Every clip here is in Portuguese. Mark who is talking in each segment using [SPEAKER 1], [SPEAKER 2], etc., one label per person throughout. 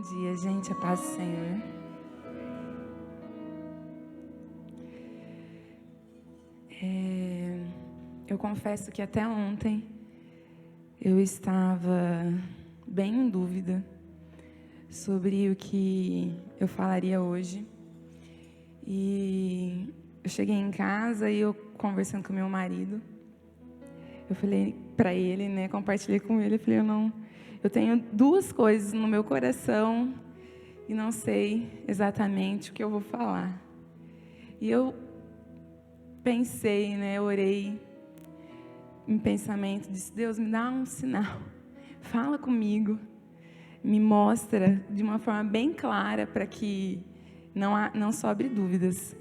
[SPEAKER 1] Bom dia, gente, a paz do Senhor. Eu confesso que até ontem eu estava bem em dúvida sobre o que eu falaria hoje. E eu cheguei em casa e eu conversando com meu marido, eu falei para ele, né, compartilhei com ele, eu falei, eu tenho duas coisas no meu coração e não sei exatamente o que eu vou falar. E eu pensei, né, orei em pensamento, disse, Deus, me dá um sinal, fala comigo, me mostra de uma forma bem clara para que não sobre dúvidas.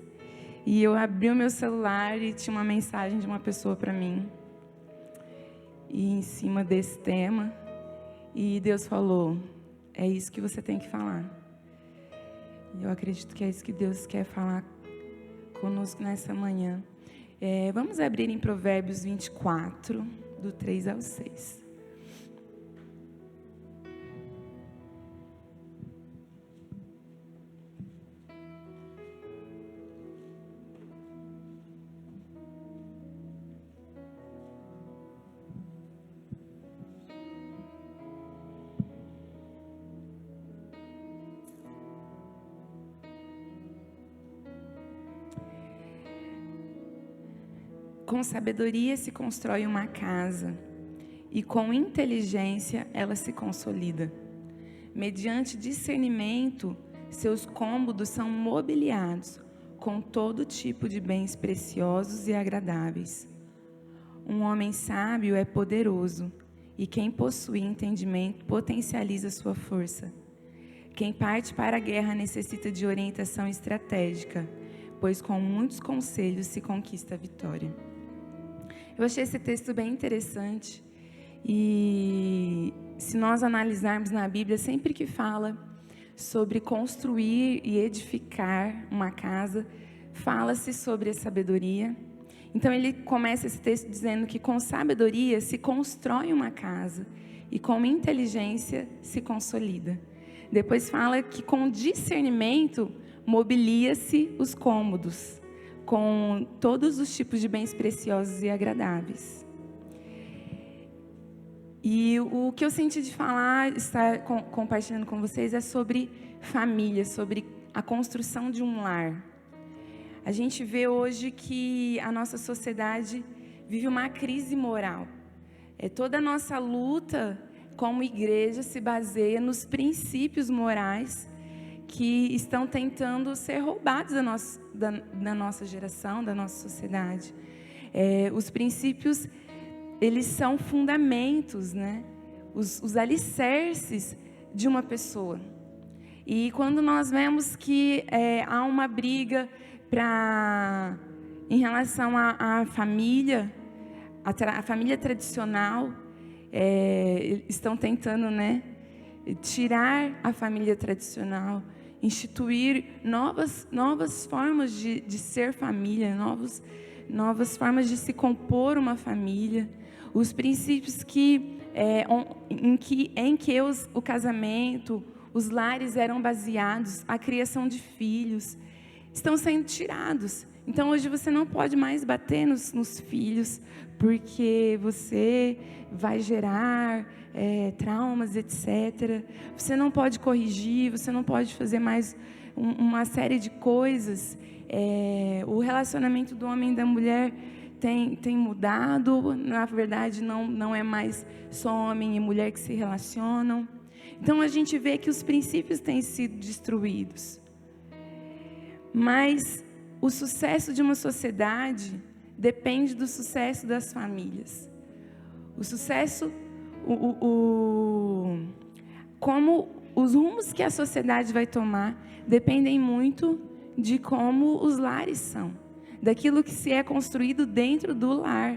[SPEAKER 1] E eu abri o meu celular e tinha uma mensagem de uma pessoa para mim, e em cima desse tema, e Deus falou, é isso que você tem que falar. E eu acredito que é isso que Deus quer falar conosco nessa manhã. Vamos abrir em Provérbios 24, do 3 ao 6. Com sabedoria se constrói uma casa, e com inteligência ela se consolida. Mediante discernimento, seus cômodos são mobiliados com todo tipo de bens preciosos e agradáveis. Um homem sábio é poderoso, e quem possui entendimento potencializa sua força. Quem parte para a guerra necessita de orientação estratégica, pois com muitos conselhos se conquista a vitória. Eu achei esse texto bem interessante, e se nós analisarmos na Bíblia, sempre que fala sobre construir e edificar uma casa, fala-se sobre a sabedoria. Então ele começa esse texto dizendo que com sabedoria se constrói uma casa e com inteligência se consolida. Depois fala que com discernimento mobilia-se os cômodos, com todos os tipos de bens preciosos e agradáveis. E o que eu senti de falar, estar compartilhando com vocês, é sobre família, sobre a construção de um lar. A gente vê hoje que a nossa sociedade vive uma crise moral. Toda a nossa luta como igreja se baseia nos princípios morais que estão tentando ser roubados da nossa geração, da nossa sociedade. Os princípios, eles são fundamentos, né? Os alicerces de uma pessoa. E quando nós vemos que há uma briga em relação à família, a família tradicional, estão tentando, né, tirar a família tradicional, instituir novas formas de ser família, novas formas de se compor uma família, os princípios em que o casamento, os lares eram baseados, a criação de filhos, estão sendo tirados. Então hoje você não pode mais bater nos filhos, porque você vai gerar traumas, etc. Você não pode corrigir, você não pode fazer mais uma série de coisas. O relacionamento do homem e da mulher tem mudado. Na verdade, não é mais só homem e mulher que se relacionam. Então a gente vê que os princípios têm sido destruídos. Mas o sucesso de uma sociedade depende do sucesso das famílias. O sucesso, como os rumos que a sociedade vai tomar, dependem muito de como os lares são, daquilo que se é construído dentro do lar.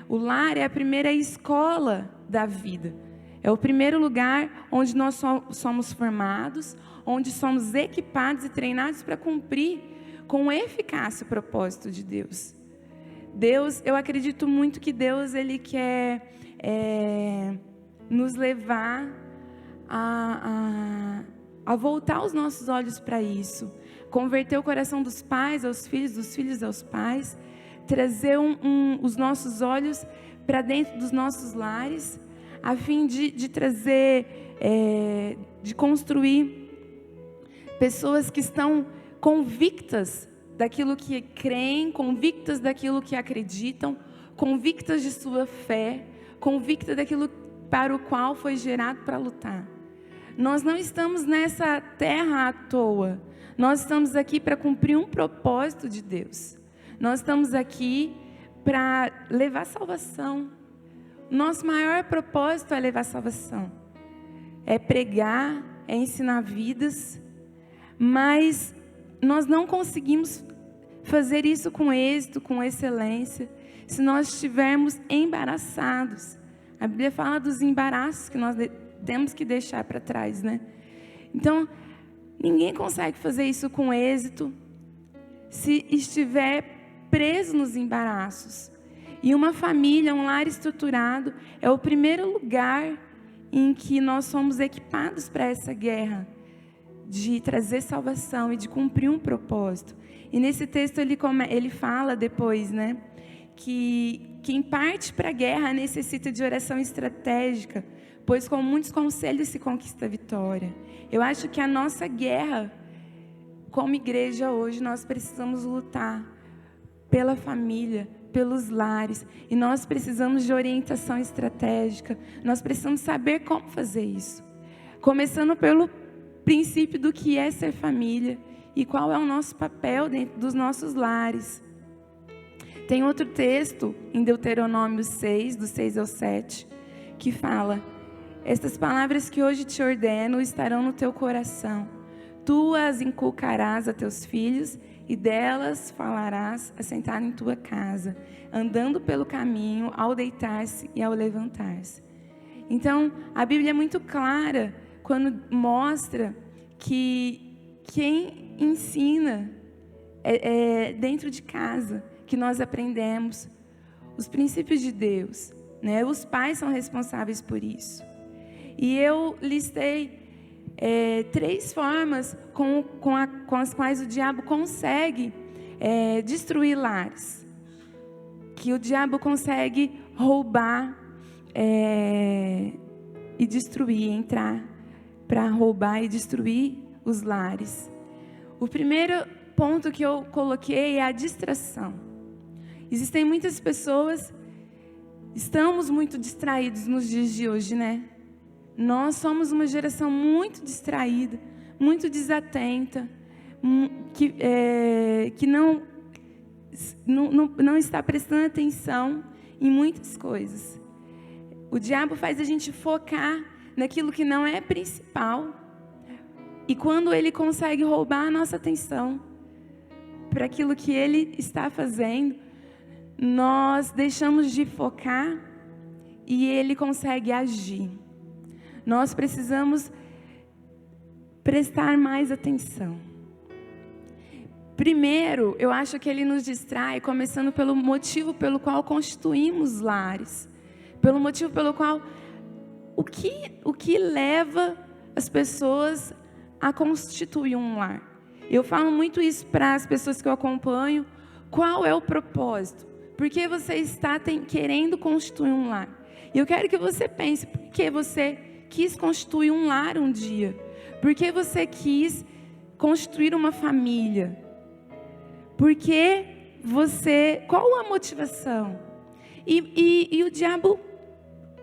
[SPEAKER 1] O lar é a primeira escola da vida. É o primeiro lugar onde nós somos formados, onde somos equipados e treinados para cumprir com eficácia o propósito de Deus. Eu acredito muito que Deus, Ele quer nos levar a voltar os nossos olhos para isso, converter o coração dos pais aos filhos, dos filhos aos pais, trazer os nossos olhos para dentro dos nossos lares, a fim de trazer, de construir pessoas que estão convictas daquilo que creem, convictas daquilo que acreditam, convictas de sua fé, convictas daquilo para o qual foi gerado para lutar. Nós não estamos nessa terra à toa. Nós estamos aqui para cumprir um propósito de Deus. Nós estamos aqui para levar salvação. Nosso maior propósito é levar salvação. É pregar, é ensinar vidas. Mas nós não conseguimos fazer isso com êxito, com excelência, se nós estivermos embaraçados. A Bíblia fala dos embaraços que nós temos que deixar para trás, né? Então, ninguém consegue fazer isso com êxito se estiver preso nos embaraços. E uma família, um lar estruturado, é o primeiro lugar em que nós somos equipados para essa guerra, de trazer salvação e de cumprir um propósito. E nesse texto ele fala depois, né, que quem parte para a guerra necessita de oração estratégica, pois com muitos conselhos se conquista a vitória. Eu acho que a nossa guerra, como igreja hoje, nós precisamos lutar pela família, pelos lares, e nós precisamos de orientação estratégica, nós precisamos saber como fazer isso. Começando pelo princípio do que é ser família e qual é o nosso papel dentro dos nossos lares. Tem outro texto em Deuteronômio 6, do 6 ao 7, que fala: estas palavras que hoje te ordeno estarão no teu coração. Tu as inculcarás a teus filhos e delas falarás assentado em tua casa, andando pelo caminho, ao deitar-se e ao levantar-se. Então, a Bíblia é muito clara quando mostra que quem ensina é dentro de casa que nós aprendemos os princípios de Deus, né? Os pais são responsáveis por isso. E eu listei 3 formas com as quais o diabo consegue destruir lares. Que o diabo consegue roubar e destruir, entrar para roubar e destruir os lares. O primeiro ponto que eu coloquei é a distração. Existem muitas pessoas, estamos muito distraídos nos dias de hoje, né? Nós somos uma geração muito distraída, muito desatenta, que não está prestando atenção em muitas coisas. O diabo faz a gente focar naquilo que não é principal. E quando ele consegue roubar a nossa atenção para aquilo que ele está fazendo, nós deixamos de focar e ele consegue agir. Nós precisamos prestar mais atenção. Primeiro, eu acho que ele nos distrai, começando pelo motivo pelo qual constituímos lares. Pelo motivo pelo qual... O que leva as pessoas a constituir um lar? Eu falo muito isso para as pessoas que eu acompanho. Qual é o propósito? Por que você está querendo constituir um lar? E eu quero que você pense, por que você quis constituir um lar um dia? Por que você quis construir uma família? Por que você... Qual a motivação? E o diabo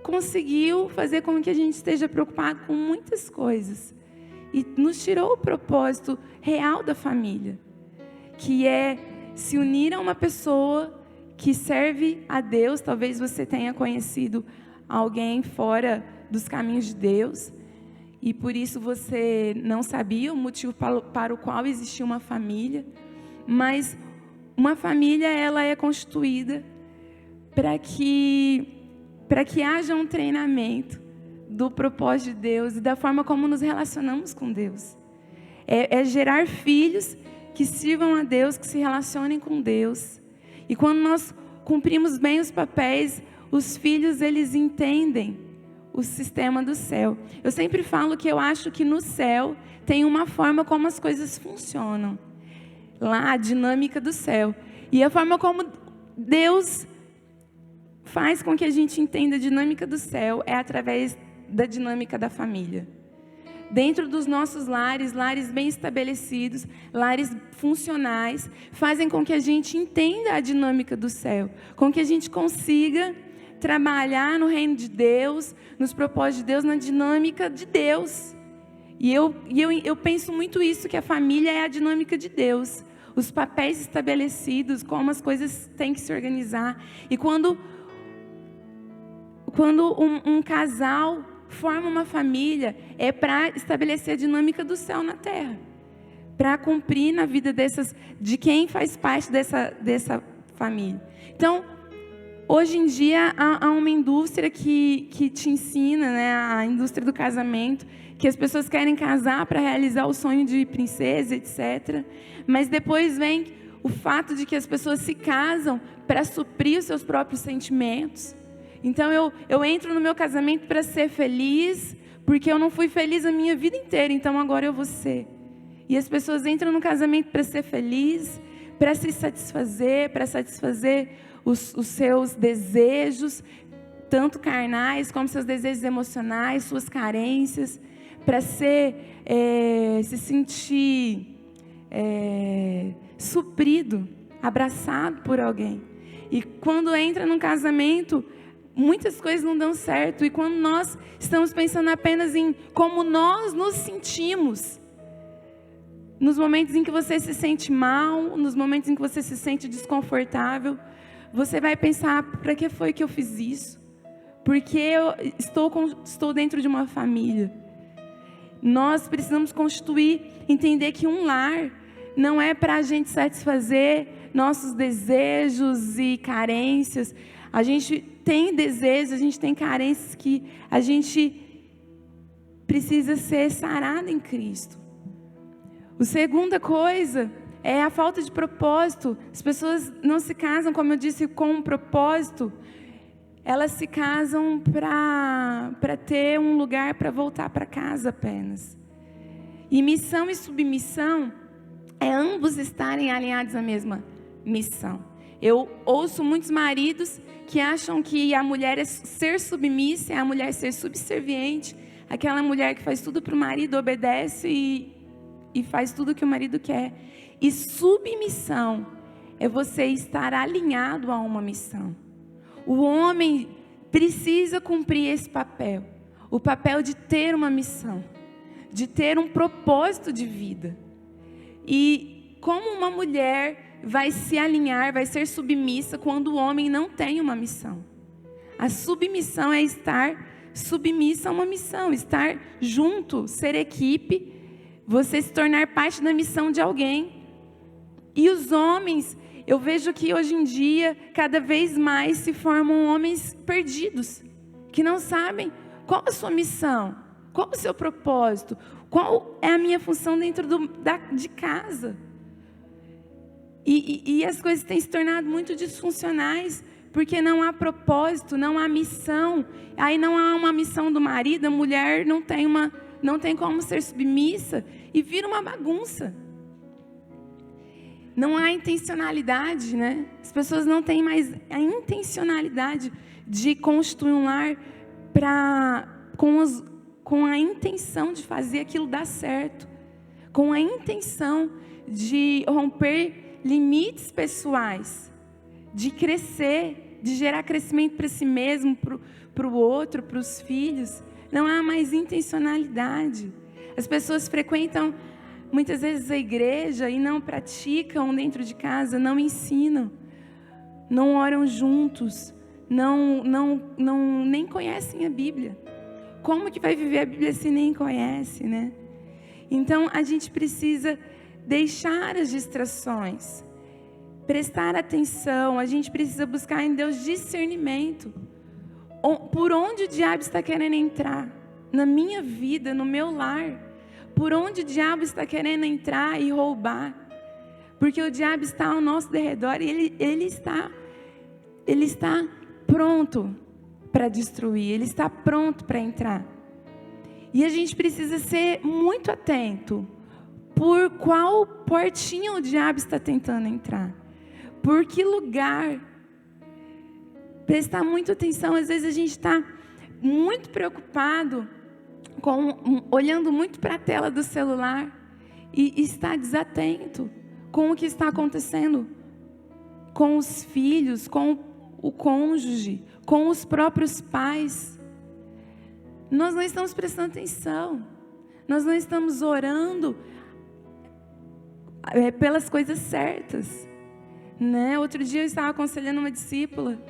[SPEAKER 1] conseguiu fazer com que a gente esteja preocupado com muitas coisas. E nos tirou o propósito real da família, que é se unir a uma pessoa que serve a Deus. Talvez você tenha conhecido alguém fora dos caminhos de Deus, e por isso você não sabia o motivo para o qual existia uma família. Mas uma família, ela é constituída para que haja um treinamento do propósito de Deus e da forma como nos relacionamos com Deus. É gerar filhos que sirvam a Deus, que se relacionem com Deus. E quando nós cumprimos bem os papéis, os filhos, eles entendem o sistema do céu. Eu sempre falo que eu acho que no céu tem uma forma como as coisas funcionam. Lá, a dinâmica do céu. E a forma como Deus faz com que a gente entenda a dinâmica do céu é através da dinâmica da família. Dentro dos nossos lares, lares bem estabelecidos, lares funcionais, fazem com que a gente entenda a dinâmica do céu, com que a gente consiga trabalhar no reino de Deus, nos propósitos de Deus, na dinâmica de Deus. E eu penso muito isso, que a família é a dinâmica de Deus. Os papéis estabelecidos, como as coisas têm que se organizar. E quando um casal forma uma família, é para estabelecer a dinâmica do céu na terra. Para cumprir na vida de quem faz parte dessa família. Então, hoje em dia, há uma indústria que te ensina, né, a indústria do casamento, que as pessoas querem casar para realizar o sonho de princesa, etc. Mas depois vem o fato de que as pessoas se casam para suprir os seus próprios sentimentos. Então, eu entro no meu casamento para ser feliz, porque eu não fui feliz a minha vida inteira, então agora eu vou ser. E as pessoas entram no casamento para ser feliz, para se satisfazer, para satisfazer os seus desejos, tanto carnais como seus desejos emocionais, suas carências, para se sentir suprido, abraçado por alguém. E quando entra num casamento, muitas coisas não dão certo. E quando nós estamos pensando apenas em como nós nos sentimos, nos momentos em que você se sente mal, nos momentos em que você se sente desconfortável, você vai pensar, para que foi que eu fiz isso? Porque eu estou dentro de uma família. Nós precisamos entender que um lar não é para a gente satisfazer nossos desejos e carências. A gente tem desejos, a gente tem carências que a gente precisa ser sarado em Cristo. A segunda coisa é a falta de propósito. As pessoas não se casam, como eu disse, com um propósito. Elas se casam para ter um lugar para voltar para casa apenas. E missão e submissão é ambos estarem alinhados à mesma missão. Eu ouço muitos maridos que acham que a mulher é ser submissa, é a mulher ser subserviente, aquela mulher que faz tudo para o marido, obedece e faz tudo o que o marido quer. E submissão é você estar alinhado a uma missão. O homem precisa cumprir esse papel, o papel de ter uma missão, de ter um propósito de vida. E como uma mulher vai se alinhar, vai ser submissa quando o homem não tem uma missão? A submissão é estar submissa a uma missão, estar junto, ser equipe, você se tornar parte da missão de alguém. E os homens, eu vejo que hoje em dia, cada vez mais se formam homens perdidos, que não sabem qual a sua missão, qual o seu propósito, qual é a minha função dentro de casa. E as coisas têm se tornado muito disfuncionais, porque não há propósito, não há missão. Aí não há uma missão do marido, a mulher não tem como ser submissa, e vira uma bagunça. Não há intencionalidade, né? As pessoas não têm mais a intencionalidade de construir um lar com a intenção de fazer aquilo dar certo, com a intenção de romper limites pessoais, de crescer, de gerar crescimento para si mesmo, para o outro, para os filhos. Não há mais intencionalidade. As pessoas frequentam muitas vezes a igreja e não praticam dentro de casa, não ensinam, não oram juntos, nem conhecem a Bíblia. Como que vai viver a Bíblia se nem conhece, né? Então a gente precisa deixar as distrações, prestar atenção, a gente precisa buscar em Deus discernimento. Por onde o diabo está querendo entrar? Na minha vida, no meu lar. Por onde o diabo está querendo entrar e roubar? Porque o diabo está ao nosso derredor e ele está pronto para destruir, ele está pronto para entrar. E a gente precisa ser muito atento por qual portinha o diabo está tentando entrar. Por que lugar? Prestar muita atenção. Às vezes a gente está muito preocupado, olhando muito para a tela do celular e está desatento com o que está acontecendo com os filhos, com o cônjuge, com os próprios pais. Nós não estamos prestando atenção. Nós não estamos orando pelas coisas certas, né? Outro dia eu estava aconselhando uma discípula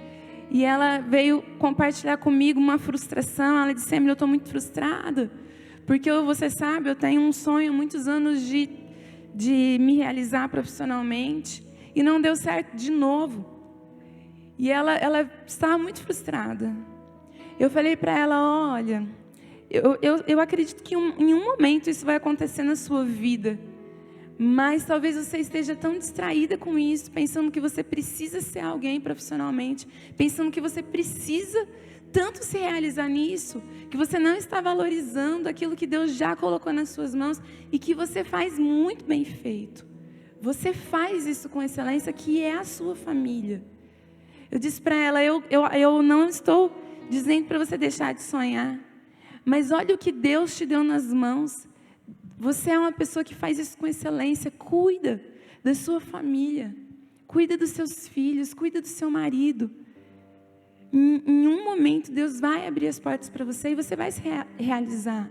[SPEAKER 1] e ela veio compartilhar comigo uma frustração. Ela disse: Emily, eu estou muito frustrada, porque você sabe, eu tenho um sonho há muitos anos de me realizar profissionalmente e não deu certo de novo. E ela estava muito frustrada. Eu falei para ela: olha, eu acredito que em um momento isso vai acontecer na sua vida, mas talvez você esteja tão distraída com isso, pensando que você precisa ser alguém profissionalmente, pensando que você precisa tanto se realizar nisso, que você não está valorizando aquilo que Deus já colocou nas suas mãos e que você faz muito bem feito. Você faz isso com excelência, que é a sua família. Eu disse para ela: eu não estou dizendo para você deixar de sonhar, mas olha o que Deus te deu nas mãos. Você é uma pessoa que faz isso com excelência. Cuida da sua família, cuida dos seus filhos, cuida do seu marido. Em um momento Deus vai abrir as portas para você e você vai se realizar.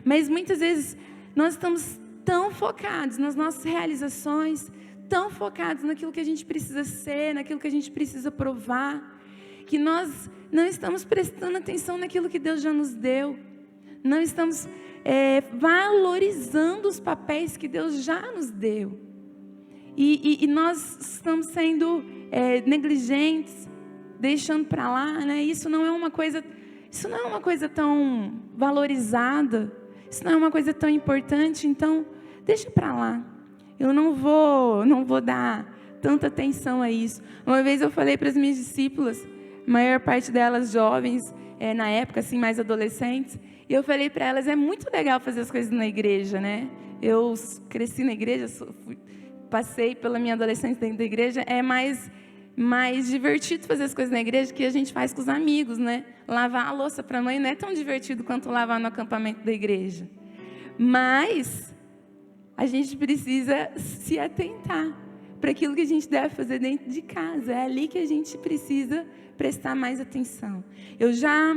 [SPEAKER 1] Mas muitas vezes nós estamos tão focados nas nossas realizações, tão focados naquilo que a gente precisa ser, naquilo que a gente precisa provar, que nós não estamos prestando atenção naquilo que Deus já nos deu. Não estamos valorizando os papéis que Deus já nos deu. E nós estamos sendo negligentes, deixando para lá, né? Isso não é uma coisa tão valorizada, isso não é uma coisa tão importante, então deixa para lá. Eu não vou dar tanta atenção a isso. Uma vez eu falei para as minhas discípulas, a maior parte delas jovens, na época assim, mais adolescentes, e eu falei para elas: é muito legal fazer as coisas na igreja, né? Eu cresci na igreja, passei pela minha adolescência dentro da igreja, é mais divertido fazer as coisas na igreja que a gente faz com os amigos, né? Lavar a louça para a mãe não é tão divertido quanto lavar no acampamento da igreja. Mas a gente precisa se atentar para aquilo que a gente deve fazer dentro de casa. É ali que a gente precisa prestar mais atenção. Eu já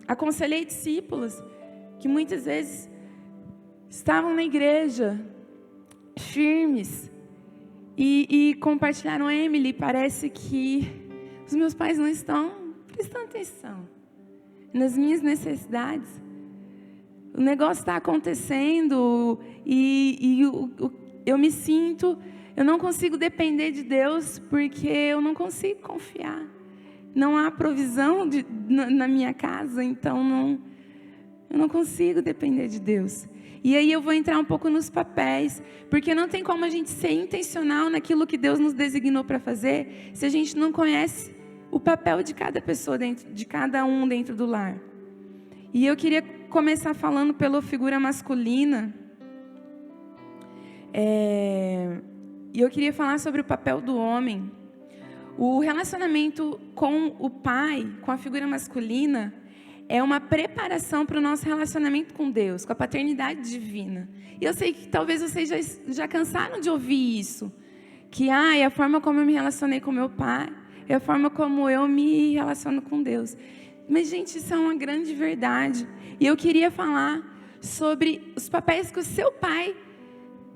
[SPEAKER 1] aconselhei discípulos que muitas vezes estavam na igreja, firmes, e compartilharam: Emily, parece que os meus pais não estão prestando atenção nas minhas necessidades. O negócio está acontecendo e eu me sinto, eu não consigo depender de Deus porque eu não consigo confiar. Não há provisão na minha casa, então eu não consigo depender de Deus. E aí eu vou entrar um pouco nos papéis, porque não tem como a gente ser intencional naquilo que Deus nos designou para fazer, se a gente não conhece o papel de cada pessoa, de cada um dentro do lar. E eu queria começar falando pela figura masculina. E eu queria falar sobre o papel do homem. O relacionamento com o pai, com a figura masculina, é uma preparação para o nosso relacionamento com Deus, com a paternidade divina. E eu sei que talvez vocês já cansaram de ouvir isso, que é a forma como eu me relacionei com meu pai, é a forma como eu me relaciono com Deus. Mas, gente, isso é uma grande verdade. E eu queria falar sobre os papéis que o seu pai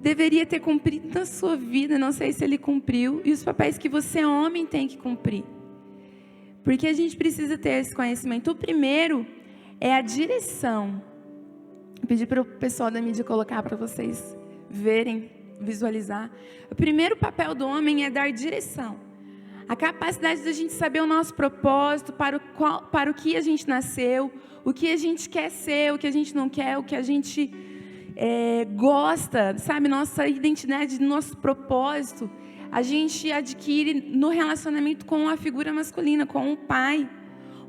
[SPEAKER 1] deveria ter cumprido na sua vida, não sei se ele cumpriu, e os papéis que você, homem, tem que cumprir. Porque a gente precisa ter esse conhecimento. O primeiro é a direção. Eu pedi para o pessoal da mídia colocar para vocês verem, visualizar. O primeiro papel do homem é dar direção. A capacidade da gente saber o nosso propósito, para o que a gente nasceu, o que a gente quer ser, o que a gente não quer, o que a gente gosta, sabe? Nossa identidade, nosso propósito. a gente adquire no relacionamento com a figura masculina, com o pai.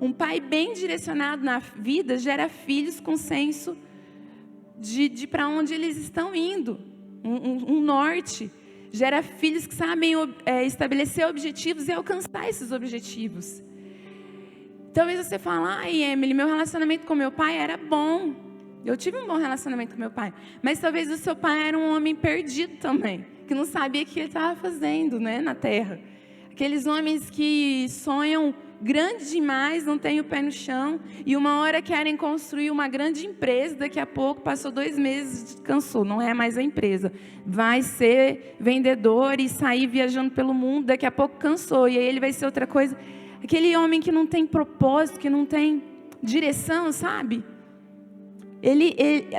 [SPEAKER 1] Um pai bem direcionado na vida gera filhos com senso de para onde eles estão indo, um norte. Gera filhos que sabem estabelecer objetivos e alcançar esses objetivos. Talvez você fale, ai, Emily, meu relacionamento com meu pai era bom. Eu tive um bom relacionamento com meu pai. Mas talvez o seu pai era um homem perdido também, que não sabia o que ele estava fazendo, né, na terra. Aqueles homens que sonham grande demais, não têm o pé no chão, e uma hora querem construir uma grande empresa, daqui a pouco, passou 2 meses, cansou, não é mais a empresa. Vai ser vendedor e sair viajando pelo mundo, daqui a pouco cansou, e aí ele vai ser outra coisa. Aquele homem que não tem propósito, que não tem direção, sabe?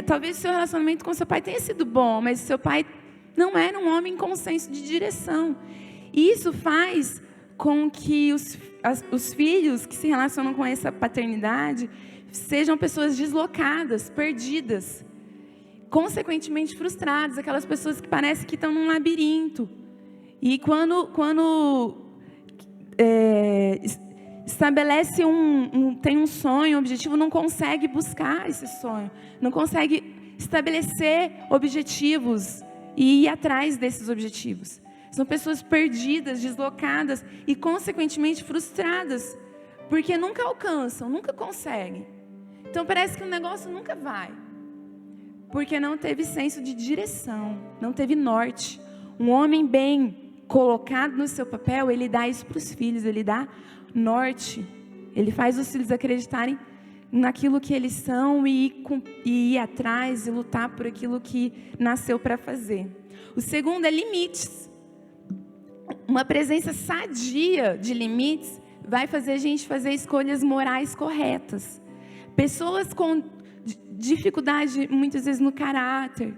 [SPEAKER 1] Talvez o seu relacionamento com seu pai tenha sido bom, mas seu pai não era um homem com senso de direção. E isso faz com que os filhos que se relacionam com essa paternidade sejam pessoas deslocadas, perdidas, consequentemente frustradas, aquelas pessoas que parecem que estão num labirinto. E quando estabelece tem um sonho, um objetivo, não consegue buscar esse sonho, não consegue estabelecer objetivos e ir atrás desses objetivos. São pessoas perdidas, deslocadas e, consequentemente, frustradas, porque nunca alcançam, nunca conseguem. Então, parece que o negócio nunca vai, porque não teve senso de direção, não teve norte. Um homem bem colocado no seu papel, ele dá isso para os filhos, ele dá norte. Ele faz os filhos acreditarem naquilo que eles são e ir atrás e lutar por aquilo que nasceu para fazer. O segundo é limites. Uma presença sadia de limites vai fazer a gente fazer escolhas morais corretas. Pessoas com dificuldade, muitas vezes, no caráter,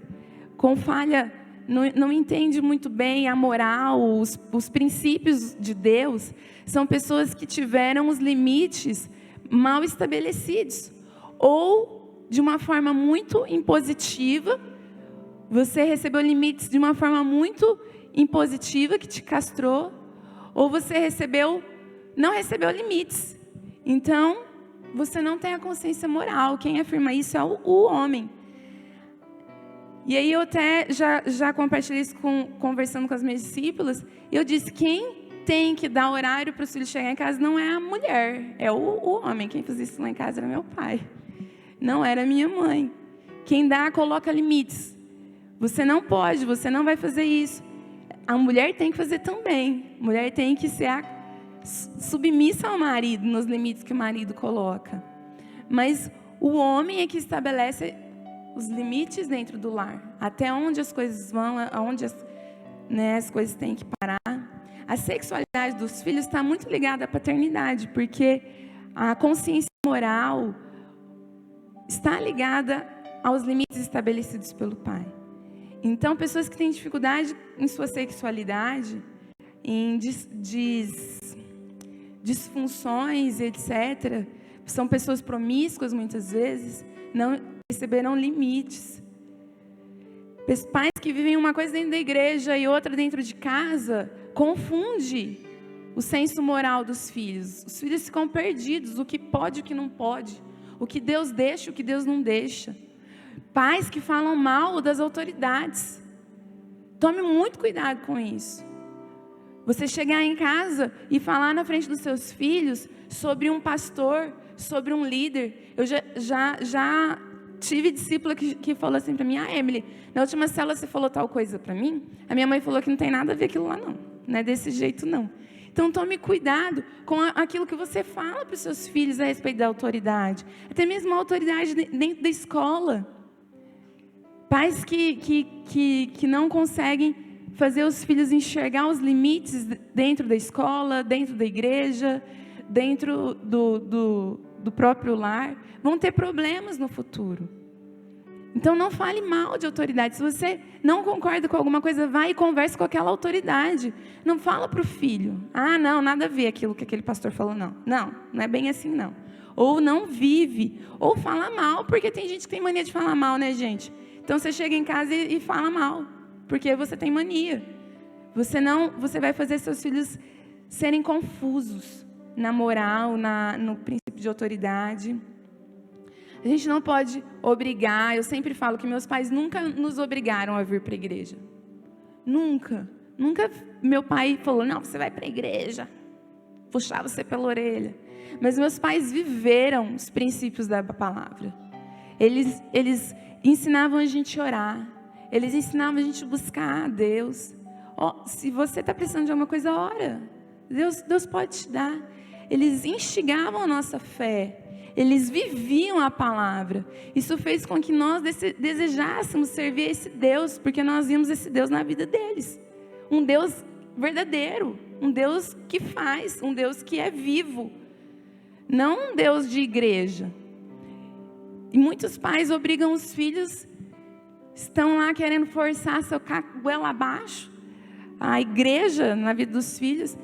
[SPEAKER 1] com falha, não entende muito bem a moral, os princípios de Deus, são pessoas que tiveram os limites mal estabelecidos. Ou, de uma forma muito impositiva, você recebeu limites de uma forma muito impositiva, que te castrou, ou você não recebeu limites. Então, você não tem a consciência moral. Quem afirma isso é o homem. E aí eu até já compartilhei isso conversando com as minhas discípulas. Eu disse, quem tem que dar horário para os filhos chegarem em casa não é a mulher, é o homem. Quem fazia isso lá em casa era meu pai, não era minha mãe. Quem coloca limites. Você não pode, você não vai fazer isso. A mulher tem que fazer também. A mulher tem que ser submissa ao marido, nos limites que o marido coloca. Mas o homem é que estabelece os limites dentro do lar. Até onde as coisas vão, aonde as coisas têm que parar. A sexualidade dos filhos está muito ligada à paternidade, porque a consciência moral está ligada aos limites estabelecidos pelo pai. Então, pessoas que têm dificuldade em sua sexualidade, em disfunções, etc., são pessoas promíscuas, muitas vezes, não receberão limites. Pais que vivem uma coisa dentro da igreja e outra dentro de casa, confunde o senso moral dos filhos. Os filhos ficam perdidos, o que pode e o que não pode, o que Deus deixa e o que Deus não deixa. Pais que falam mal das autoridades. Tome muito cuidado com isso. Você chegar em casa e falar na frente dos seus filhos sobre um pastor, sobre um líder. Eu já tive discípula que falou assim para mim, Emily, na última célula você falou tal coisa para mim? A minha mãe falou que não tem nada a ver aquilo lá não é desse jeito não. Então tome cuidado com aquilo que você fala para os seus filhos a respeito da autoridade. Até mesmo a autoridade dentro da escola. Pais que não conseguem fazer os filhos enxergar os limites dentro da escola, dentro da igreja, dentro do próprio lar, vão ter problemas no futuro. Então não fale mal de autoridade. Se você não concorda com alguma coisa, vai e converse com aquela autoridade. Não fala para o filho, não, nada a ver aquilo que aquele pastor falou, não é bem assim não. Ou não vive, ou fala mal, porque tem gente que tem mania de falar mal, né, gente? Então você chega em casa e fala mal, porque você tem mania. Você vai fazer seus filhos serem confusos na moral, no princípio de autoridade. A gente não pode obrigar. Eu sempre falo que meus pais nunca nos obrigaram a vir para a igreja. Nunca. Nunca meu pai falou, não, você vai para a igreja. Puxar você pela orelha. Mas meus pais viveram os princípios da palavra. Eles ensinavam a gente a orar. Eles ensinavam a gente a buscar a Deus. Se você está precisando de alguma coisa, ora. Deus pode te dar. Eles instigavam a nossa fé. Eles viviam a palavra. Isso fez com que nós desejássemos servir a esse Deus, porque nós vimos esse Deus na vida deles. Um Deus verdadeiro, um Deus que faz, um Deus que é vivo. Não um Deus de igreja. E muitos pais obrigam os filhos, estão lá querendo forçar seu goela abaixo, a igreja na vida dos filhos,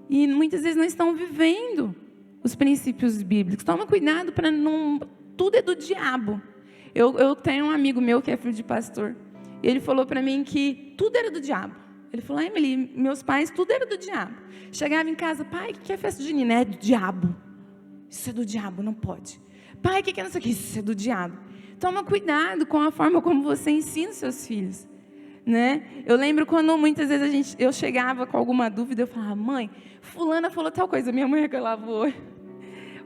[SPEAKER 1] e muitas vezes não estão vivendo os princípios bíblicos. Toma cuidado para não... Tudo é do diabo. Eu tenho um amigo meu que é filho de pastor. E ele falou para mim que tudo era do diabo. Ele falou, Emily, meus pais, tudo era do diabo. Chegava em casa, pai, o que é festa junina? É do diabo. Isso é do diabo, não pode. Pai, o que é não sei o que? Isso é do diabo. Toma cuidado com a forma como você ensina os seus filhos. Né? Eu lembro quando muitas vezes eu chegava com alguma dúvida, eu falava, mãe, fulana falou tal coisa, minha mãe regalava o olho.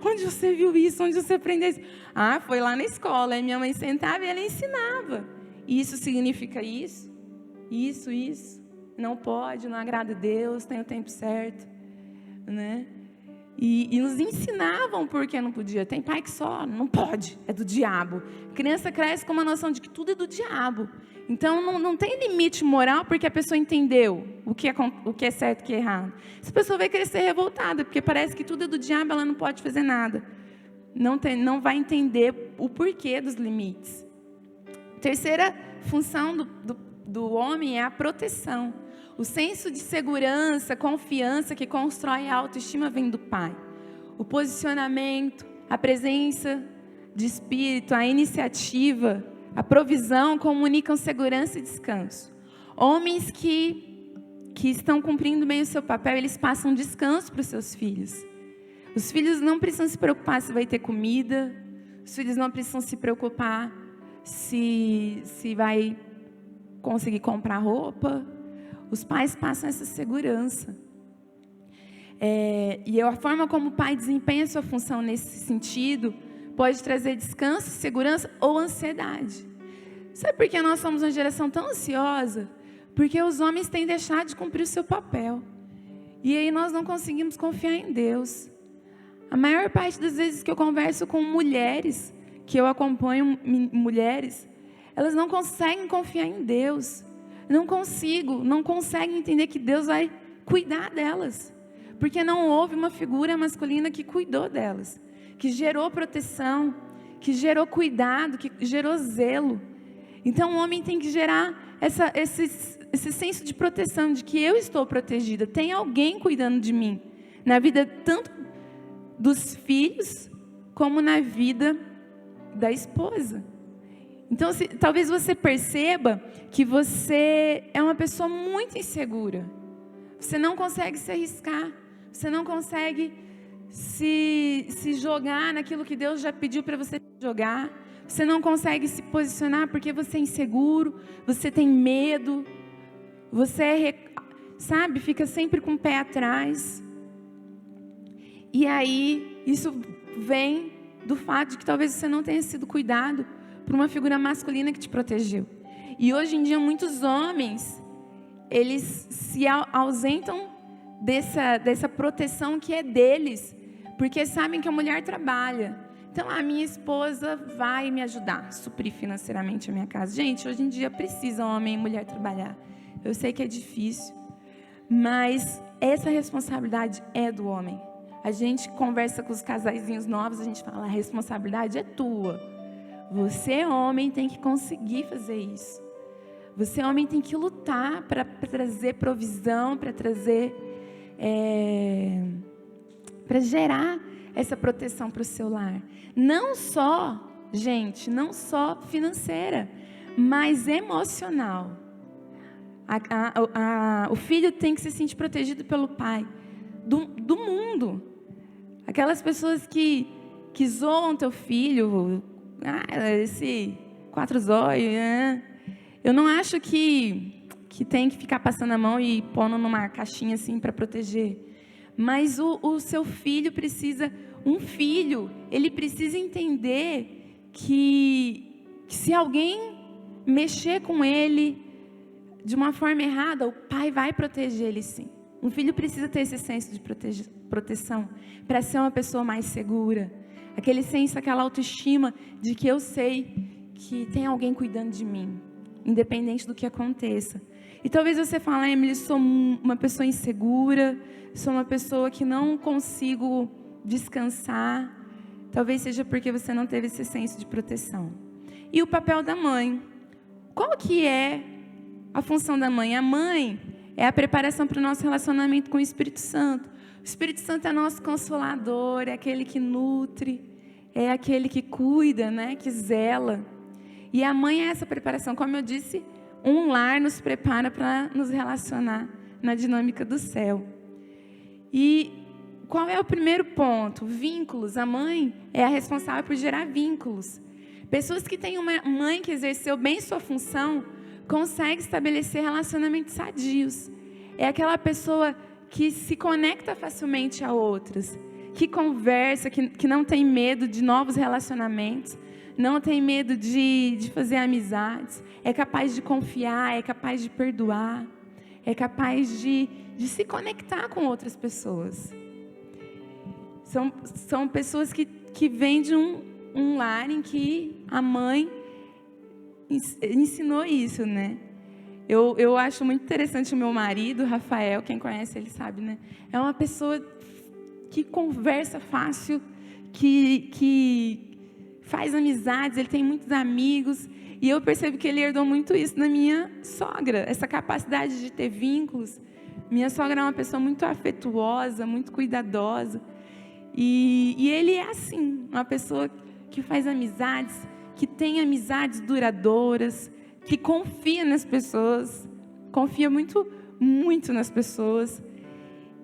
[SPEAKER 1] Onde você viu isso? Onde você aprendeu isso? Ah, foi lá na escola. Aí minha mãe sentava e ela ensinava. Isso significa isso, isso. Não pode, não agrada a Deus, tem o tempo certo. Né? E nos ensinavam porque não podia. Tem pai que só não pode, é do diabo. A criança cresce com uma noção de que tudo é do diabo. Então não tem limite moral porque a pessoa entendeu o que é certo e o que é errado. Essa pessoa vai crescer revoltada porque parece que tudo é do diabo, ela não pode fazer nada. Não vai entender o porquê dos limites. Terceira função do homem é a proteção. O senso de segurança, confiança que constrói a autoestima vem do pai. O posicionamento, a presença de espírito, a iniciativa, a provisão comunicam segurança e descanso. Homens que estão cumprindo bem o seu papel, eles passam descanso para os seus filhos. Os filhos não precisam se preocupar se vai ter comida. Os filhos não precisam se preocupar se vai conseguir comprar roupa. Os pais passam essa segurança. E a forma como o pai desempenha a sua função nesse sentido pode trazer descanso, segurança ou ansiedade. Sabe por que nós somos uma geração tão ansiosa? Porque os homens têm deixado de cumprir o seu papel. E aí nós não conseguimos confiar em Deus. A maior parte das vezes que eu converso com mulheres, que eu acompanho mulheres, elas não conseguem confiar em Deus. Não conseguem entender que Deus vai cuidar delas. Porque não houve uma figura masculina que cuidou delas, que gerou proteção, que gerou cuidado, que gerou zelo. Então o homem tem que gerar esse senso de proteção, de que eu estou protegida, tem alguém cuidando de mim, na vida tanto dos filhos, como na vida da esposa. Então, talvez você perceba que você é uma pessoa muito insegura. Você não consegue se arriscar. Você não consegue se jogar naquilo que Deus já pediu para você jogar. Você não consegue se posicionar porque você é inseguro. Você tem medo. Você fica sempre com o pé atrás. E aí, isso vem do fato de que talvez você não tenha sido cuidado por uma figura masculina que te protegeu. E hoje em dia muitos homens, eles se ausentam dessa proteção que é deles, porque sabem que a mulher trabalha. Então, a minha esposa vai me ajudar a suprir financeiramente a minha casa. Gente, hoje em dia precisa homem e mulher trabalhar. Eu sei que é difícil, mas essa responsabilidade é do homem. A gente conversa com os casaizinhos novos, a gente fala, a responsabilidade é tua. Você, homem, tem que conseguir fazer isso. Você, homem, tem que lutar para trazer provisão, para trazer, para gerar essa proteção para o seu lar. Não só, gente, não só financeira, mas emocional. O filho tem que se sentir protegido pelo pai. Do mundo. Aquelas pessoas que zoam teu filho. Esse 4 zóio. Eu não acho que tem que ficar passando a mão e pondo numa caixinha assim para proteger. Mas o seu filho precisa... Um filho, ele precisa entender que se alguém mexer com ele de uma forma errada, o pai vai proteger ele sim. Um filho precisa ter esse senso de proteção para ser uma pessoa mais segura. Aquele senso, aquela autoestima de que eu sei que tem alguém cuidando de mim, independente do que aconteça. E talvez você fale, Emily, sou uma pessoa insegura, sou uma pessoa que não consigo descansar. Talvez seja porque você não teve esse senso de proteção. E o papel da mãe. Qual que é a função da mãe? A mãe é a preparação para o nosso relacionamento com o Espírito Santo. O Espírito Santo é nosso consolador, é aquele que nutre, é aquele que cuida, né, que zela. E a mãe é essa preparação. Como eu disse, um lar nos prepara para nos relacionar na dinâmica do céu. E qual é o primeiro ponto? Vínculos. A mãe é a responsável por gerar vínculos. Pessoas que têm uma mãe que exerceu bem sua função, conseguem estabelecer relacionamentos sadios. É aquela pessoa que se conecta facilmente a outras, que conversa, que não tem medo de novos relacionamentos, não tem medo de fazer amizades, é capaz de confiar, é capaz de perdoar, é capaz de se conectar com outras pessoas. São pessoas que vêm de um lar em que a mãe ensinou isso, né? Eu acho muito interessante o meu marido, Rafael, quem conhece ele sabe, né? É uma pessoa que conversa fácil, que faz amizades, ele tem muitos amigos, e eu percebo que ele herdou muito isso da minha sogra, essa capacidade de ter vínculos. Minha sogra é uma pessoa muito afetuosa, muito cuidadosa, e ele é assim, uma pessoa que faz amizades, que tem amizades duradouras, que confia nas pessoas, confia muito, muito nas pessoas.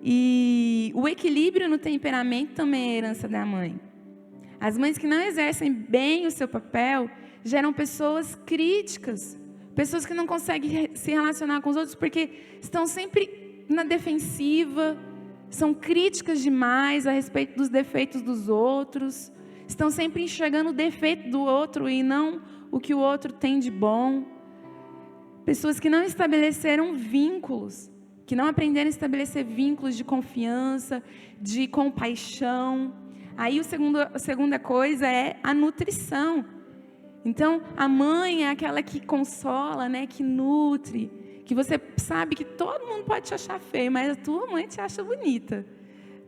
[SPEAKER 1] E o equilíbrio no temperamento também é herança da mãe. As mães que não exercem bem o seu papel geram pessoas críticas, pessoas que não conseguem se relacionar com os outros porque estão sempre na defensiva, são críticas demais a respeito dos defeitos dos outros, estão sempre enxergando o defeito do outro e não o que o outro tem de bom. Pessoas que não estabeleceram vínculos, que não aprenderam a estabelecer vínculos de confiança, de compaixão. Aí a segunda coisa é a nutrição. Então, a mãe é aquela que consola, né, que nutre, que você sabe que todo mundo pode te achar feio, mas a tua mãe te acha bonita.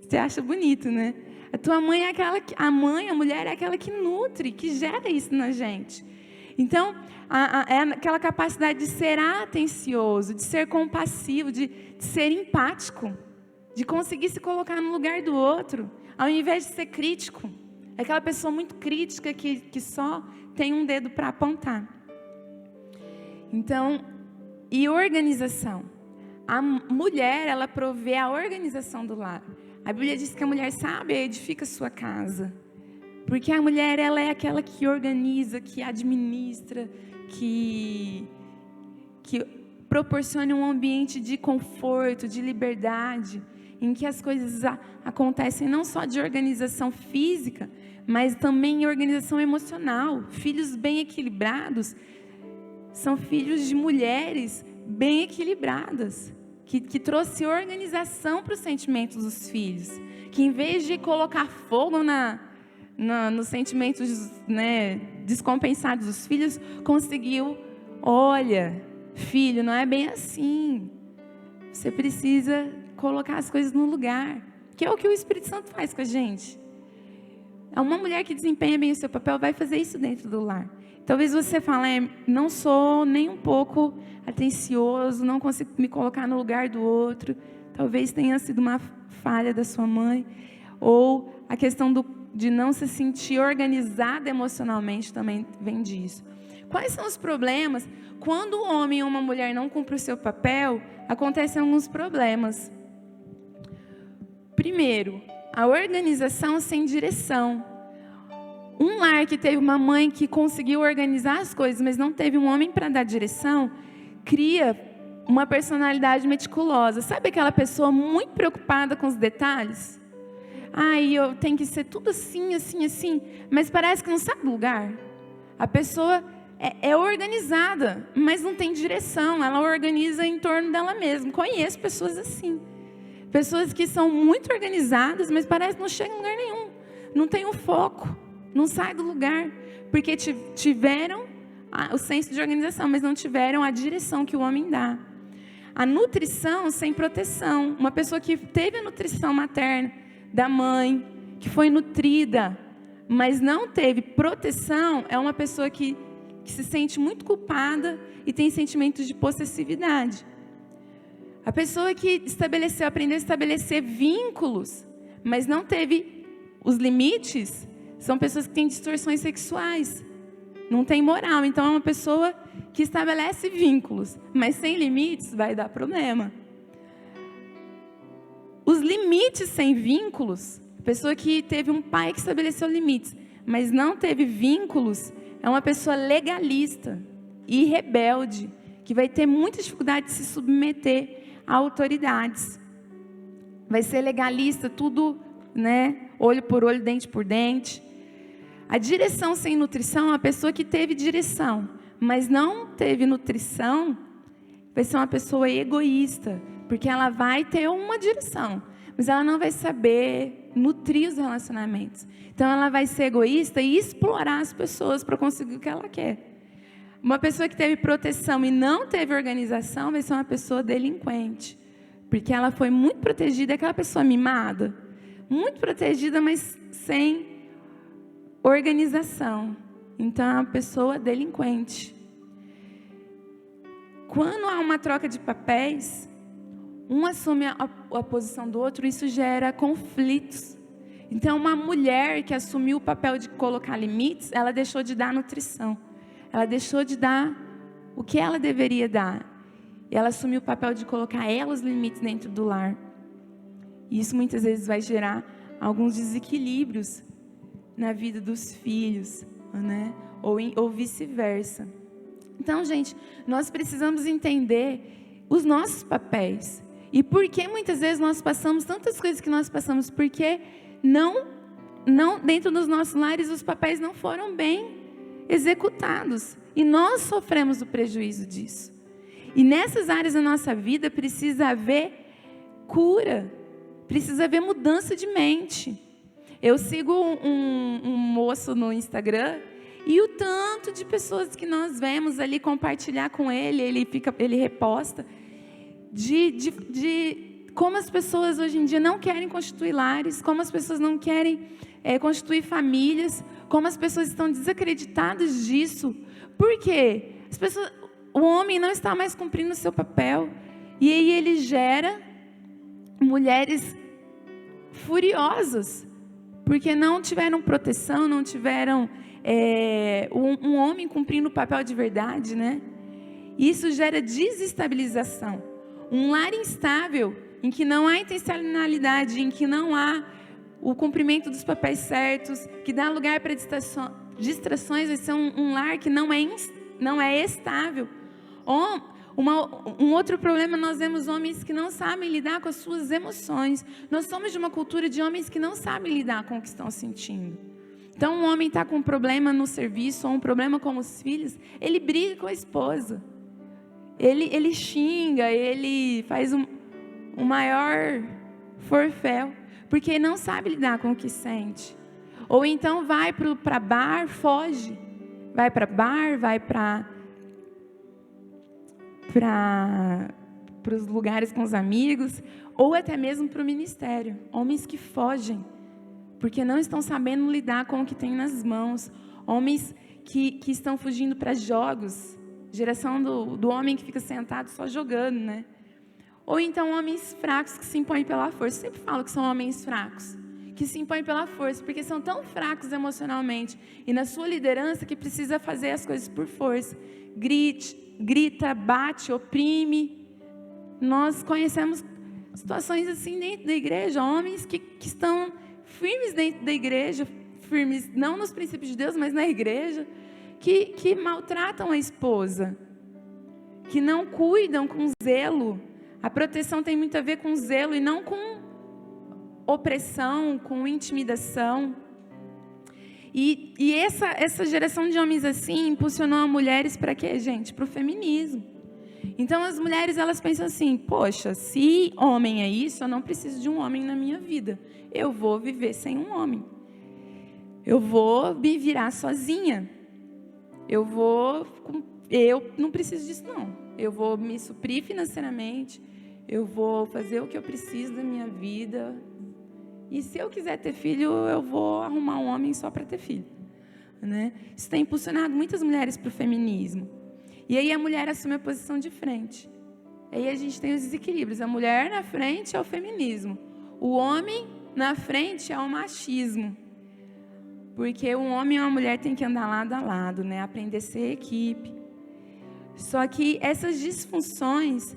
[SPEAKER 1] Você acha bonito, né? A tua mãe é aquela que... A mulher é aquela que nutre, que gera isso na gente. Então, é aquela capacidade de ser atencioso, de ser compassivo, de ser empático, de conseguir se colocar no lugar do outro, ao invés de ser crítico. É aquela pessoa muito crítica que só tem um dedo para apontar. Então, e organização. A mulher, ela provê a organização do lar. A Bíblia diz que a mulher sabe e edifica a sua casa. Porque a mulher, ela é aquela que organiza, que administra, que proporciona um ambiente de conforto, de liberdade, em que as coisas acontecem não só de organização física, mas também em organização emocional. Filhos bem equilibrados são filhos de mulheres bem equilibradas, que trouxe organização para os sentimentos dos filhos, que em vez de colocar fogo nos sentimentos, né, descompensados dos filhos, conseguiu, olha, filho, não é bem assim, você precisa colocar as coisas no lugar, que é o que o Espírito Santo faz com a gente. Uma mulher que desempenha bem o seu papel vai fazer isso dentro do lar. Talvez você fale, não sou nem um pouco atencioso, não consigo me colocar no lugar do outro. Talvez tenha sido uma falha da sua mãe, ou a questão de não se sentir organizada emocionalmente também vem disso. Quais são os problemas? Quando um homem ou uma mulher não cumpre o seu papel, acontecem alguns problemas. Primeiro, a organização sem direção. Um lar que teve uma mãe que conseguiu organizar as coisas, mas não teve um homem para dar direção, cria uma personalidade meticulosa. Sabe aquela pessoa muito preocupada com os detalhes? Eu tenho que ser tudo assim, assim, assim, mas parece que não sabe o lugar. A pessoa é organizada, mas não tem direção, ela organiza em torno dela mesma. Conheço pessoas assim. Pessoas que são muito organizadas, mas parece que não chegam em lugar nenhum. Não tem um foco, não sai do lugar, porque tiveram o senso de organização, mas não tiveram a direção que o homem dá. A nutrição sem proteção. Uma pessoa que teve a nutrição materna da mãe, que foi nutrida, mas não teve proteção, é uma pessoa que se sente muito culpada e tem sentimentos de possessividade. A pessoa que aprendeu a estabelecer vínculos, mas não teve os limites, são pessoas que têm distorções sexuais. Não tem moral. Então, é uma pessoa que estabelece vínculos, mas sem limites vai dar problema. Os limites sem vínculos, a pessoa que teve um pai que estabeleceu limites, mas não teve vínculos, é uma pessoa legalista e rebelde, que vai ter muita dificuldade de se submeter a autoridades. Vai ser legalista, tudo, olho por olho, dente por dente. A direção sem nutrição é uma pessoa que teve direção, mas não teve nutrição, vai ser uma pessoa egoísta, porque ela vai ter uma direção, mas ela não vai saber nutrir os relacionamentos. Então, ela vai ser egoísta e explorar as pessoas para conseguir o que ela quer. Uma pessoa que teve proteção e não teve organização vai ser uma pessoa delinquente, porque ela foi muito protegida, é aquela pessoa mimada, muito protegida, mas sem organização. Então, é uma pessoa delinquente. Quando há uma troca de papéis, um assume a posição do outro, isso gera conflitos. Então, uma mulher que assumiu o papel de colocar limites, ela deixou de dar nutrição. Ela deixou de dar o que ela deveria dar. E ela assumiu o papel de colocar ela os limites dentro do lar. E isso muitas vezes vai gerar alguns desequilíbrios na vida dos filhos, ou vice-versa. Então, gente, nós precisamos entender os nossos papéis. E por que muitas vezes nós passamos tantas coisas que nós passamos? Porque não dentro dos nossos lares os papéis não foram bem executados. E nós sofremos o prejuízo disso. E nessas áreas da nossa vida precisa haver cura, precisa haver mudança de mente. Eu sigo um moço no Instagram e o tanto de pessoas que nós vemos ali compartilhar com ele reposta, de como as pessoas hoje em dia não querem constituir lares, como as pessoas não querem constituir famílias, como as pessoas estão desacreditadas disso. Por quê? O homem não está mais cumprindo o seu papel, e aí ele gera mulheres furiosas, porque não tiveram proteção, não tiveram um homem cumprindo o papel de verdade, Isso gera desestabilização. Um lar instável, em que não há intencionalidade, em que não há o cumprimento dos papéis certos, que dá lugar para distrações, vai ser um lar que não é estável. Um outro problema, nós vemos homens que não sabem lidar com as suas emoções. Nós somos de uma cultura de homens que não sabem lidar com o que estão sentindo. Então, um homem está com um problema no serviço, ou um problema com os filhos, ele briga com a esposa. Ele xinga, ele faz um maior forféu, porque não sabe lidar com o que sente. Ou então vai para bar, foge. Vai para bar, vai para os lugares com os amigos, ou até mesmo para o ministério. Homens que fogem, porque não estão sabendo lidar com o que tem nas mãos. Homens que estão fugindo para jogos. Geração do homem que fica sentado só jogando, Ou então homens fracos que se impõem pela força. Eu sempre falo que são homens fracos, que se impõem pela força, porque são tão fracos emocionalmente e na sua liderança que precisa fazer as coisas por força. Grita, bate, oprime. Nós conhecemos situações assim dentro da igreja, homens que estão firmes dentro da igreja, firmes não nos princípios de Deus, mas na igreja, que maltratam a esposa, que não cuidam com zelo. A proteção tem muito a ver com zelo e não com opressão, com intimidação. E essa geração de homens assim impulsionou as mulheres para quê, gente? Para o feminismo. Então as mulheres, elas pensam assim: poxa, se homem é isso, eu não preciso de um homem na minha vida. Eu vou viver sem um homem. Eu vou me virar sozinha. Eu não preciso disso não. Eu vou me suprir financeiramente. Eu vou fazer o que eu preciso da minha vida. E se eu quiser ter filho, eu vou arrumar um homem só para ter filho, né? Isso tem impulsionado muitas mulheres para o feminismo. E aí a mulher assume a posição de frente. Aí a gente tem os desequilíbrios. A mulher na frente é o feminismo. O homem na frente é o machismo. Porque um homem e uma mulher têm que andar lado a lado, né? Aprender a ser equipe. Só que essas disfunções,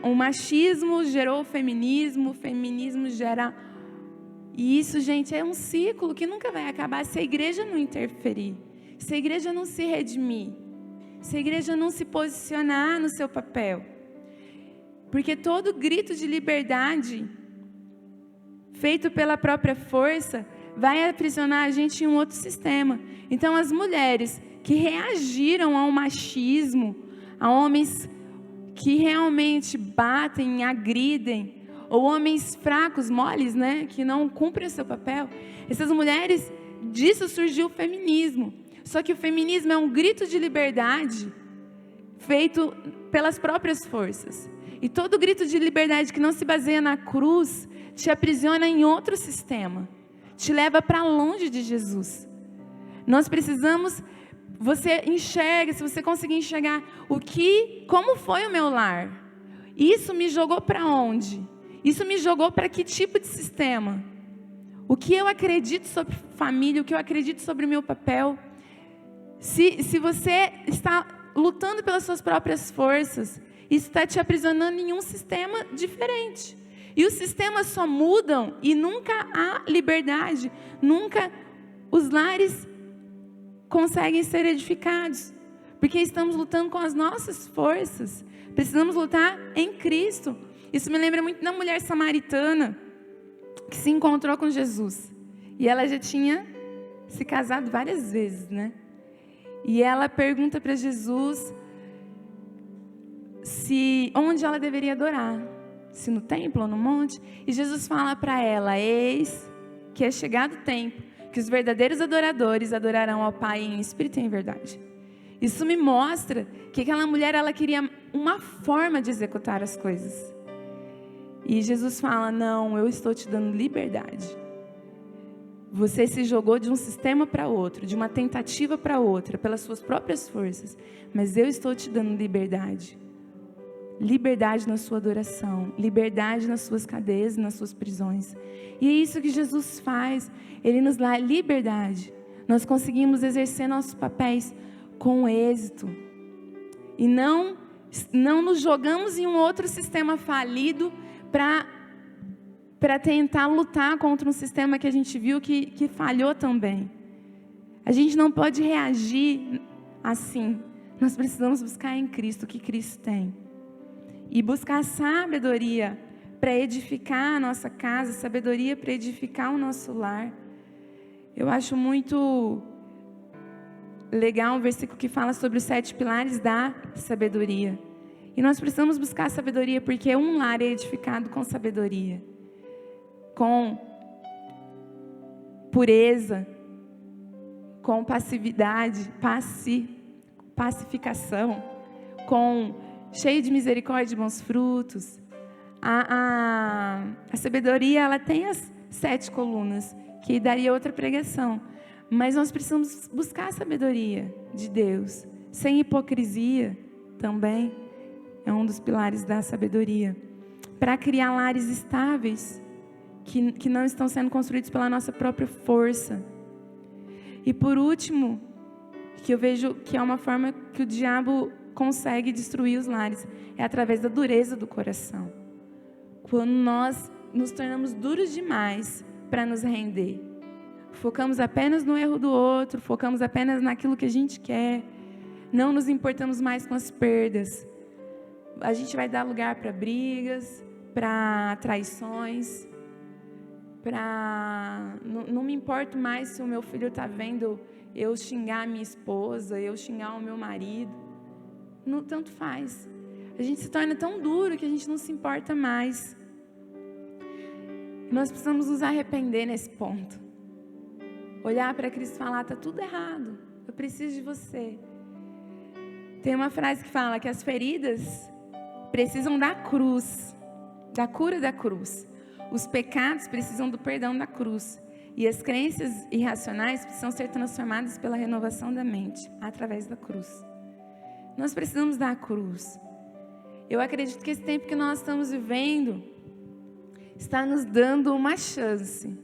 [SPEAKER 1] o machismo gerou o feminismo gera... E isso, gente, é um ciclo que nunca vai acabar se a igreja não interferir, se a igreja não se redimir, se a igreja não se posicionar no seu papel. Porque todo grito de liberdade feito pela própria força vai aprisionar a gente em um outro sistema. Então, as mulheres que reagiram ao machismo, a homens que realmente batem, agridem, ou homens fracos, moles, né, que não cumprem o seu papel, essas mulheres, disso surgiu o feminismo. Só que o feminismo é um grito de liberdade feito pelas próprias forças. E todo grito de liberdade que não se baseia na cruz te aprisiona em outro sistema, te leva para longe de Jesus. Nós precisamos, você enxerga, se você conseguir enxergar como foi o meu lar, isso me jogou para onde? Isso me jogou para que tipo de sistema? O que eu acredito sobre família, o que eu acredito sobre o meu papel? Se você está lutando pelas suas próprias forças, isso está te aprisionando em um sistema diferente. E os sistemas só mudam e nunca há liberdade, nunca os lares conseguem ser edificados, porque estamos lutando com as nossas forças. Precisamos lutar em Cristo. Isso me lembra muito da mulher samaritana que se encontrou com Jesus. E ela já tinha se casado várias vezes, né? E ela pergunta para Jesus onde ela deveria adorar, se no templo ou no monte. E Jesus fala para ela: eis que é chegado o tempo que os verdadeiros adoradores adorarão ao Pai em espírito e em verdade. Isso me mostra que aquela mulher, ela queria uma forma de executar as coisas. E Jesus fala: não, eu estou te dando liberdade. Você se jogou de um sistema para outro, de uma tentativa para outra, pelas suas próprias forças. Mas eu estou te dando liberdade. Liberdade na sua adoração, liberdade nas suas cadeias, nas suas prisões. E é isso que Jesus faz. Ele nos dá liberdade. Nós conseguimos exercer nossos papéis com êxito. E não nos jogamos em um outro sistema falido para tentar lutar contra um sistema que a gente viu que falhou também. A gente não pode reagir assim. Nós precisamos buscar em Cristo o que Cristo tem. E buscar sabedoria para edificar a nossa casa, sabedoria para edificar o nosso lar. Eu acho muito legal um versículo que fala sobre os 7 pilares da sabedoria. E nós precisamos buscar sabedoria porque um lar é edificado com sabedoria, com pureza, com passividade, pacificação, com cheio de misericórdia e bons frutos. A sabedoria, ela tem as 7 colunas, que daria outra pregação. Mas nós precisamos buscar a sabedoria de Deus, sem hipocrisia também. É um dos pilares da sabedoria. Para criar lares estáveis, que não estão sendo construídos pela nossa própria força. E por último, que eu vejo que é uma forma que o diabo consegue destruir os lares, é através da dureza do coração. Quando nós nos tornamos duros demais para nos render. Focamos apenas no erro do outro, focamos apenas naquilo que a gente quer, não nos importamos mais com as perdas. A gente vai dar lugar para brigas, para traições, não me importo mais se o meu filho está vendo eu xingar a minha esposa, eu xingar o meu marido. Não, tanto faz. A gente se torna tão duro que a gente não se importa mais. Nós precisamos nos arrepender nesse ponto. Olhar para Cristo e falar, está tudo errado, eu preciso de você. Tem uma frase que fala que as feridas precisam da cruz, da cura da cruz. Os pecados precisam do perdão da cruz. E as crenças irracionais precisam ser transformadas pela renovação da mente, através da cruz. Nós precisamos da cruz. Eu acredito que esse tempo que nós estamos vivendo está nos dando uma chance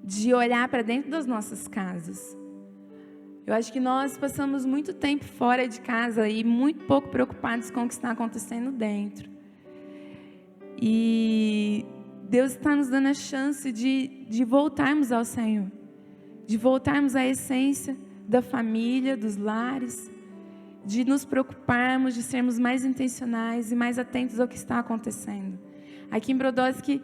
[SPEAKER 1] de olhar para dentro das nossas casas. Eu acho que nós passamos muito tempo fora de casa e muito pouco preocupados com o que está acontecendo dentro. E Deus está nos dando a chance de voltarmos ao Senhor, de voltarmos à essência da família, dos lares, de nos preocuparmos, de sermos mais intencionais e mais atentos ao que está acontecendo. Aqui em Brodowski,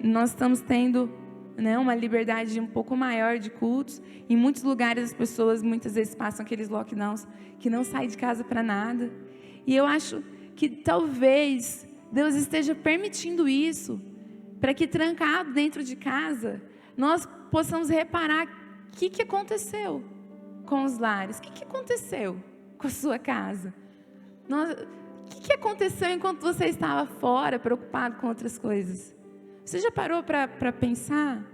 [SPEAKER 1] nós estamos tendo, né, uma liberdade um pouco maior de cultos. Em muitos lugares as pessoas muitas vezes passam aqueles lockdowns que não saem de casa para nada. E eu acho que talvez Deus esteja permitindo isso para que, trancado dentro de casa, nós possamos reparar o que aconteceu com os lares, o que aconteceu com a sua casa. O que aconteceu enquanto você estava fora, preocupado com outras coisas? Você já parou para pensar?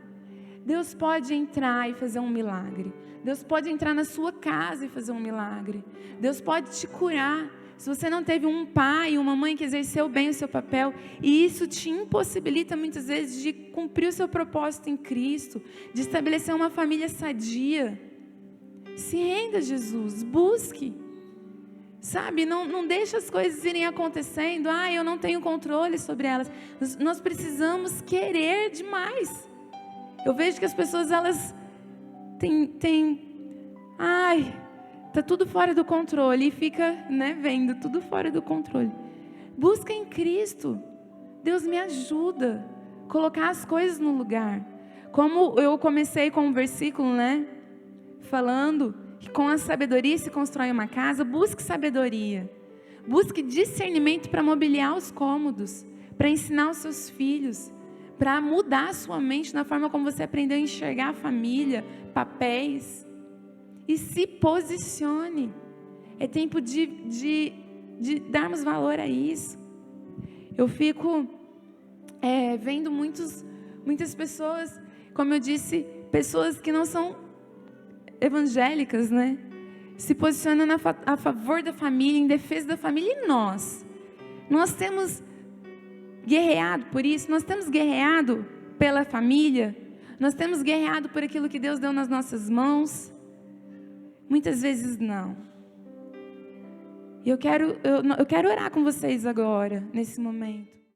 [SPEAKER 1] Deus pode entrar e fazer um milagre. Deus pode entrar na sua casa e fazer um milagre. Deus pode te curar. Se você não teve um pai, uma mãe que exerceu bem o seu papel, e isso te impossibilita muitas vezes de cumprir o seu propósito em Cristo, de estabelecer uma família sadia, se renda a Jesus, busque. Sabe, não deixe as coisas irem acontecendo. Eu não tenho controle sobre elas. Nós precisamos querer demais. Eu vejo que as pessoas, elas está tudo fora do controle. E fica, vendo tudo fora do controle. Busca em Cristo. Deus me ajuda a colocar as coisas no lugar. Como eu comecei com um versículo, falando que com a sabedoria se constrói uma casa. Busque sabedoria. Busque discernimento para mobiliar os cômodos, para ensinar os seus filhos, para mudar a sua mente na forma como você aprendeu a enxergar a família, papéis. E se posicione. É tempo de darmos valor a isso. Eu fico vendo muitas pessoas, como eu disse, pessoas que não são evangélicas, se posicionando a favor da família, em defesa da família. E nós temos guerreado por isso, nós temos guerreado pela família, nós temos guerreado por aquilo que Deus deu nas nossas mãos. Muitas vezes não. E eu quero orar com vocês agora, nesse momento.